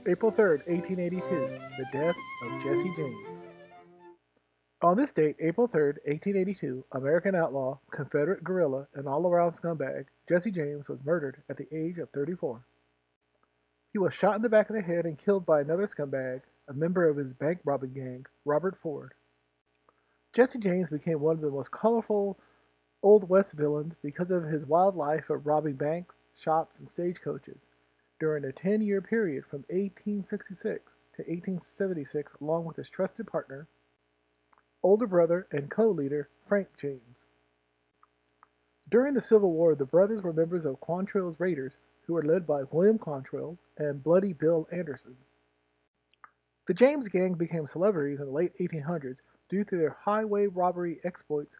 April 3rd, 1882, the death of Jesse James. On this date, April 3rd, 1882, American outlaw, Confederate guerrilla, and all-around scumbag Jesse James was murdered at the age of 34. He was shot in the back of the head and killed by another scumbag, a member of his bank robbing gang, Robert Ford. Jesse James became one of the most colorful Old West villains because of his wild life of robbing banks, shops, and stagecoaches during a 10-year period from 1866 to 1876, along with his trusted partner, older brother, and co-leader Frank James. During the Civil War, the brothers were members of Quantrill's Raiders, who were led by William Quantrill and Bloody Bill Anderson. The James gang became celebrities in the late 1800s due to their highway robbery exploits,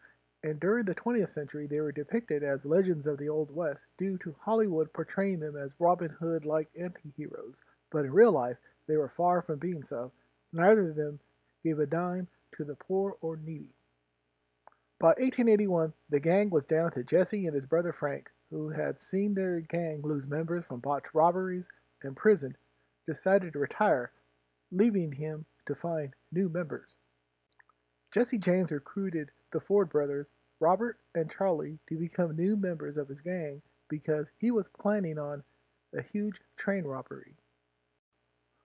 and during the 20th century they were depicted as legends of the Old West due to Hollywood portraying them as Robin Hood-like anti-heroes, but in real life they were far from being so. Neither of them gave a dime to the poor or needy. By 1881, the gang was down to Jesse and his brother Frank, who had seen their gang lose members from botched robberies and prison, decided to retire, leaving him to find new members. Jesse James recruited the Ford brothers, Robert and Charlie, to become new members of his gang because he was planning on a huge train robbery.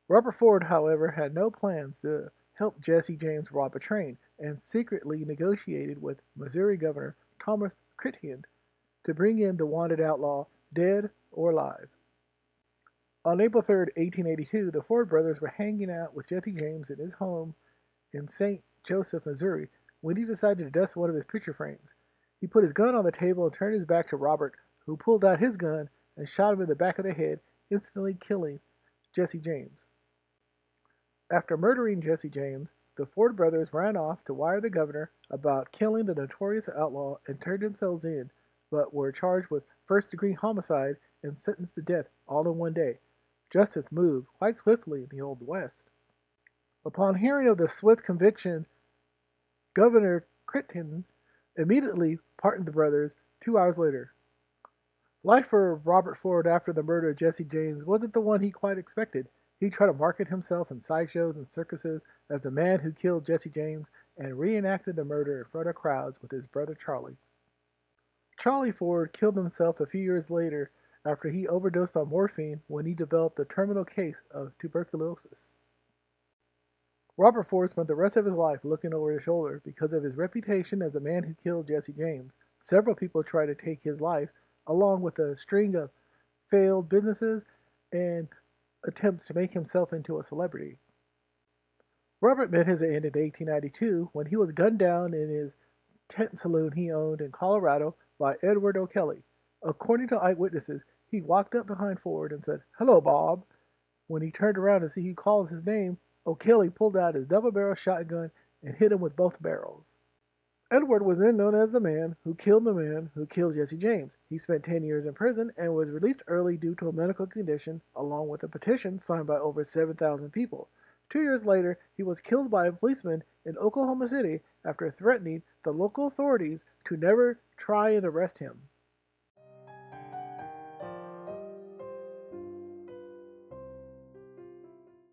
Robert Ford, however, had no plans to help Jesse James rob a train and secretly negotiated with Missouri Governor Thomas Crittenden to bring in the wanted outlaw, dead or alive. On April 3rd, 1882, the Ford brothers were hanging out with Jesse James in his home in St. Joseph, Missouri, when he decided to dust one of his picture frames. He put his gun on the table and turned his back to Robert, who pulled out his gun and shot him in the back of the head, instantly killing Jesse James. After murdering Jesse James, the Ford brothers ran off to wire the governor about killing the notorious outlaw and turned themselves in, but were charged with first-degree homicide and sentenced to death all in one day. Justice moved quite swiftly in the Old West. Upon hearing of the swift conviction, Governor Crittenden immediately pardoned the brothers 2 hours later. Life for Robert Ford after the murder of Jesse James wasn't the one he quite expected. He tried to market himself in sideshows and circuses as the man who killed Jesse James and reenacted the murder in front of crowds with his brother Charlie. Charlie Ford killed himself a few years later after he overdosed on morphine when he developed a terminal case of tuberculosis. Robert Ford spent the rest of his life looking over his shoulder because of his reputation as the man who killed Jesse James. Several people tried to take his life, along with a string of failed businesses and attempts to make himself into a celebrity. Robert met his end in 1892 when he was gunned down in his tent saloon he owned in Colorado by Edward O'Kelly. According to eyewitnesses, he walked up behind Ford and said, "Hello, Bob." When he turned around to see who called his name, O'Kelly pulled out his double-barrel shotgun and hit him with both barrels. Edward was then known as the man who killed Jesse James. He spent 10 years in prison and was released early due to a medical condition, along with a petition signed by over 7,000 people. 2 years later, he was killed by a policeman in Oklahoma City after threatening the local authorities to never try and arrest him.